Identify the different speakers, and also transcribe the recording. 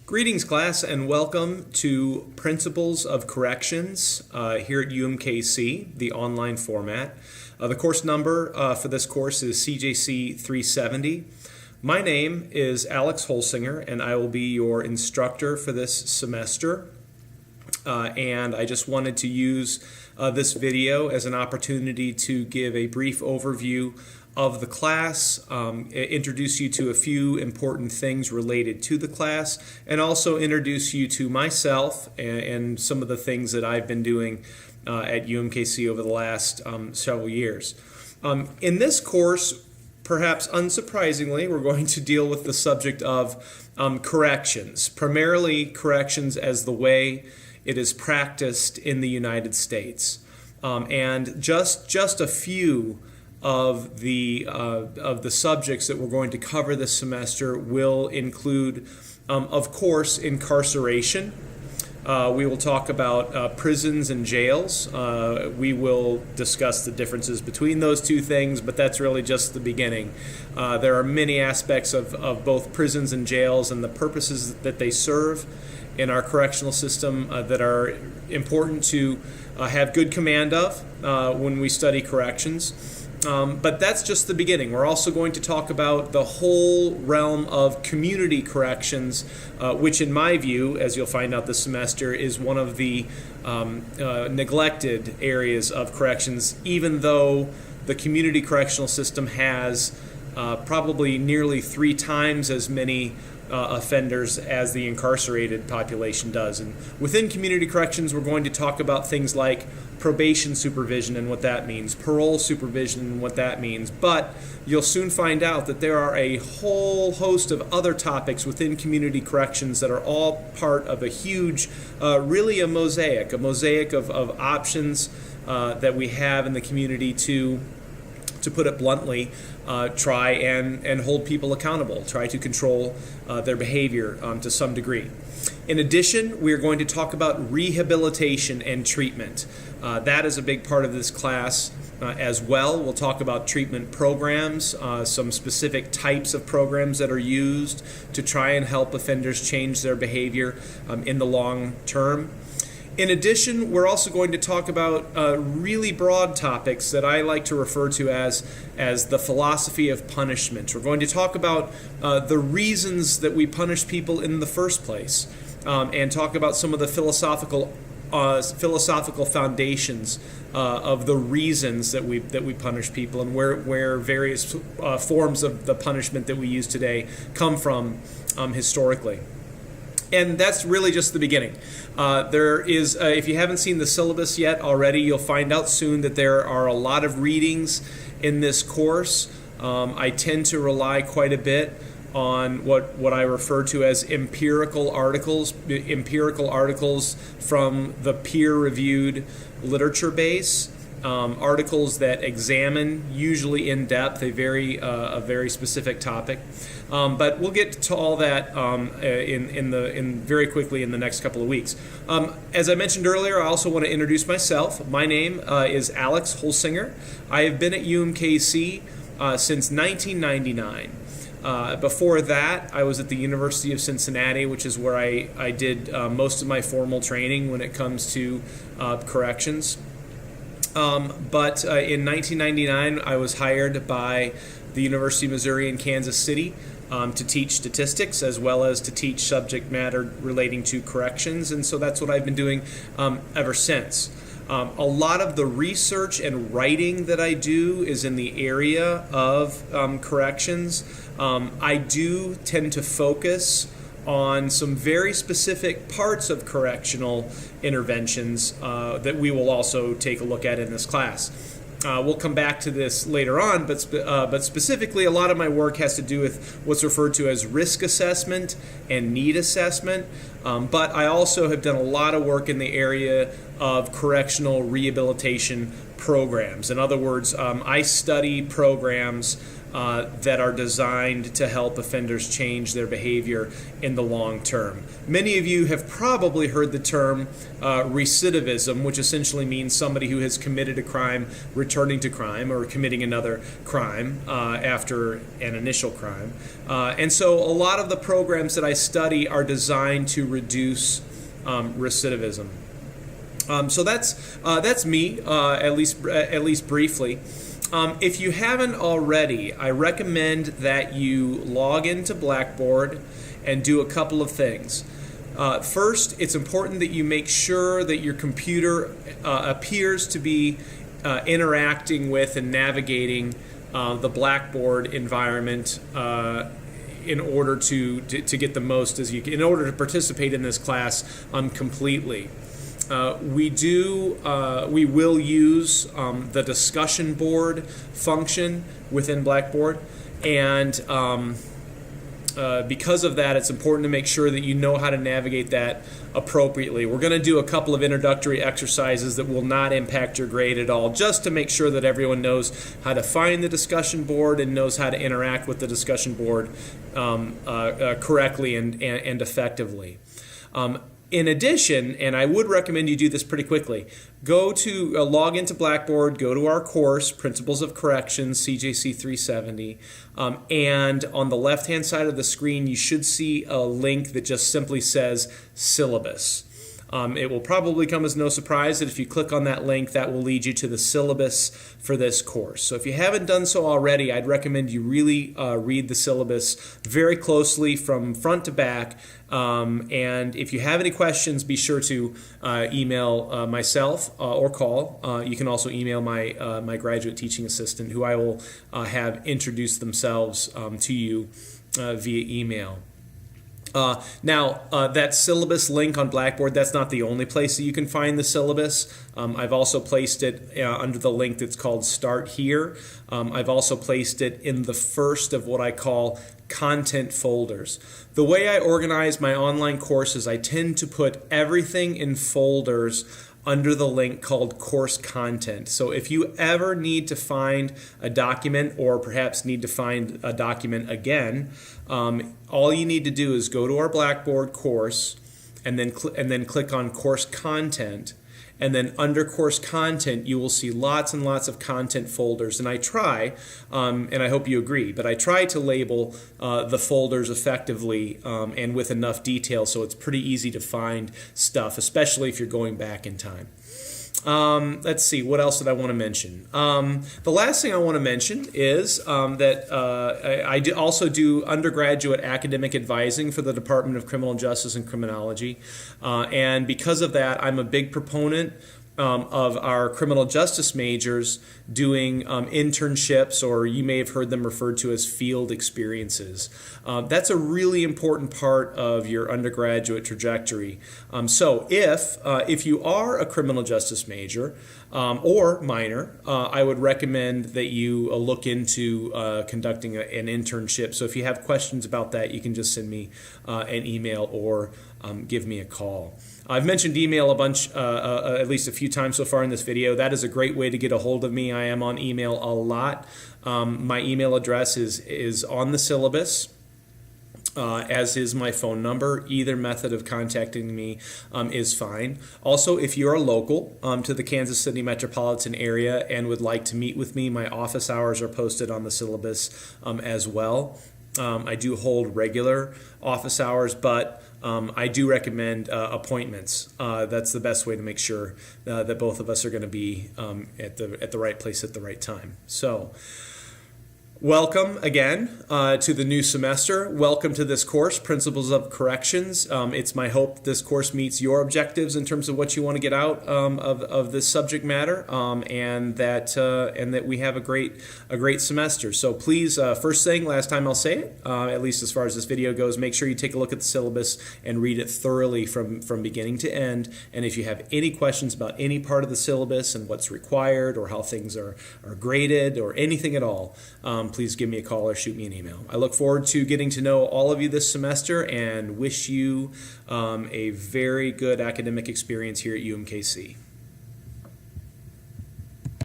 Speaker 1: Greetings, class, and welcome to Principles of Corrections here at UMKC, the online format. The course number for this course is CJC 370. My name is Alex Holsinger, and I will be your instructor for this semester. And I just wanted to use this video as an opportunity to give a brief overview of the class, introduce you to a few important things related to the class, and also introduce you to myself and some of the things that I've been doing at UMKC over the last several years. In this course, perhaps unsurprisingly, we're going to deal with the subject of corrections, primarily corrections as the way it is practiced in the United States. And just a few of the subjects that we're going to cover this semester will include, of course, incarceration. We will talk about prisons and jails. We will discuss the differences between those two things, but that's really just the beginning. There are many aspects of both prisons and jails and the purposes that they serve in our correctional system that are important to have good command of when we study corrections. But that's just the beginning. We're also going to talk about the whole realm of community corrections, which in my view, as you'll find out this semester, is one of the neglected areas of corrections, even though the community correctional system has probably nearly 3 times as many offenders as the incarcerated population does. And within community corrections, we're going to talk about things like probation supervision and what that means, parole supervision and what that means. But you'll soon find out that there are a whole host of other topics within community corrections that are all part of a huge, really a mosaic of options that we have in the community to put it bluntly, try and hold people accountable, try to control their behavior to some degree. In addition, we are going to talk about rehabilitation and treatment. That is a big part of this class as well. We'll talk about treatment programs, some specific types of programs that are used to try and help offenders change their behavior in the long term. In addition, we're also going to talk about really broad topics that I like to refer to as the philosophy of punishment. We're going to talk about the reasons that we punish people in the first place, and talk about some of the philosophical foundations of the reasons that we punish people, and where various forms of the punishment that we use today come from historically. And that's really just the beginning. There is, if you haven't seen the syllabus yet already, you'll find out soon that there are a lot of readings in this course. I tend to rely quite a bit on what I refer to as empirical articles from the peer-reviewed literature base. Articles that examine, usually in depth, a very specific topic. But we'll get to all that in very quickly in the next couple of weeks. As I mentioned earlier, I also want to introduce myself. My name is Alex Holsinger. I have been at UMKC since 1999. Before that, I was at the University of Cincinnati, which is where I did most of my formal training when it comes to corrections. But in 1999, I was hired by the University of Missouri in Kansas City to teach statistics as well as to teach subject matter relating to corrections, and so that's what I've been doing ever since. A lot of the research and writing that I do is in the area of corrections. I do tend to focus on some very specific parts of correctional interventions that we will also take a look at in this class. We'll come back to this later on, but specifically a lot of my work has to do with what's referred to as risk assessment and need assessment, but I also have done a lot of work in the area of correctional rehabilitation programs. In other words, I study programs that are designed to help offenders change their behavior in the long term. Many of you have probably heard the term recidivism, which essentially means somebody who has committed a crime returning to crime or committing another crime after an initial crime. And so a lot of the programs that I study are designed to reduce recidivism. So that's me, at least briefly. If you haven't already, I recommend that you log into Blackboard and do a couple of things. First, it's important that you make sure that your computer appears to be interacting with and navigating the Blackboard environment in order to get the most as you can, in order to participate in this class completely. We will use the discussion board function within Blackboard, and because of that, it's important to make sure that you know how to navigate that appropriately. We're going to do a couple of introductory exercises that will not impact your grade at all, just to make sure that everyone knows how to find the discussion board and knows how to interact with the discussion board correctly and effectively. In addition, and I would recommend you do this pretty quickly, go to log into Blackboard, go to our course, Principles of Corrections, CJC 370, and on the left-hand side of the screen, you should see a link that just simply says Syllabus. It will probably come as no surprise that if you click on that link, that will lead you to the syllabus for this course. So if you haven't done so already, I'd recommend you really read the syllabus very closely from front to back. And if you have any questions, be sure to email myself or call. You can also email my graduate teaching assistant, who I will have introduce themselves to you via email. Now, that syllabus link on Blackboard, that's not the only place that you can find the syllabus. I've also placed it under the link that's called Start Here. I've also placed it in the first of what I call content folders. The way I organize my online courses, I tend to put everything in folders under the link called Course Content. So if you ever need to find a document, or perhaps need to find a document again, all you need to do is go to our Blackboard course and then click on Course Content. And then under Course Content, you will see lots and lots of content folders. And I try, and I hope you agree, but I try to label the folders effectively and with enough detail so it's pretty easy to find stuff, especially if you're going back in time. Let's see, what else did I want to mention? The last thing I want to mention is that I also do undergraduate academic advising for the Department of Criminal Justice and Criminology. And because of that, I'm a big proponent of our criminal justice majors doing internships, or you may have heard them referred to as field experiences. That's a really important part of your undergraduate trajectory. So if you are a criminal justice major or minor, I would recommend that you look into conducting an internship. So if you have questions about that, you can just send me an email or give me a call. I've mentioned email a bunch, at least a few times so far in this video. That is a great way to get a hold of me. I am on email a lot. My email address is on the syllabus, as is my phone number. Either method of contacting me is fine. Also, if you are local to the Kansas City metropolitan area and would like to meet with me, my office hours are posted on the syllabus as well. I do hold regular office hours, but I do recommend appointments. That's the best way to make sure that both of us are going to be at the right place at the right time. So, welcome again to the new semester. Welcome to this course, Principles of Corrections. It's my hope this course meets your objectives in terms of what you want to get out of this subject matter, and that we have a great semester. So please, first thing, last time I'll say it, at least as far as this video goes, make sure you take a look at the syllabus and read it thoroughly from beginning to end. And if you have any questions about any part of the syllabus and what's required or how things are graded or anything at all, please give me a call or shoot me an email. I look forward to getting to know all of you this semester and wish you a very good academic experience here at UMKC.